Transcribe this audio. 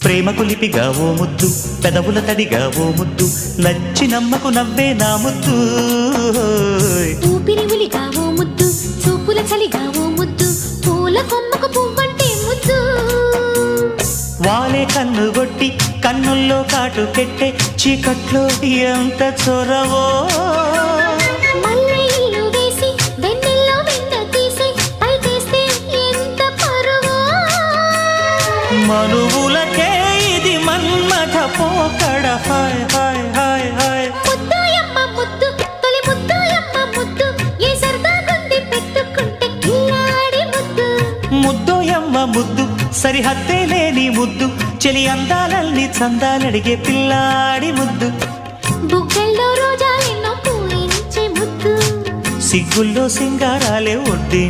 ప్రేమ కులిపిగా ఓ ముద్దు, పెదవుల తడిగా ఓ ముద్దు, నచ్చి నమ్మకు నవ్వే నా ముద్దు. ఊపిరి ఉలిగా ఓ ముద్దు, చూపుల చలిగా ఓ ముద్దు, పూల కొమ్మకు పువ్వంటే ముద్దు. వాలే కన్ను గొట్టి కన్నుల్లో కాటు కెట్టే, చీకట్లో ఎంత చొరవో. మల్లె ఇల్లు వేసి వెన్నెల్లో వెన్న తీసి పైకేస్తే ఎంత పరువో. మనువులకే ఇది మన్మథ పోకడ. హాయ్ హాయ్ హాయ్ హాయ్. ముద్దోయమ్మ ముద్దు, తొలి ముద్దోయమ్మ ముద్దు, ఏ సరదా గుండి పెట్టుకుంటే కిల్లాడి ముద్దు. ముద్దోయమ్మ ముద్దు, సరిహద్దే లేని ముద్దు, చెలి అందాలల్ని చందాలడిగే పిల్లాడి ముద్దు. బుగ్గల్లో రోజాలెన్నో పూయించే ముద్దు, సిగ్గుల్లో సింగారాలే ఒడ్డి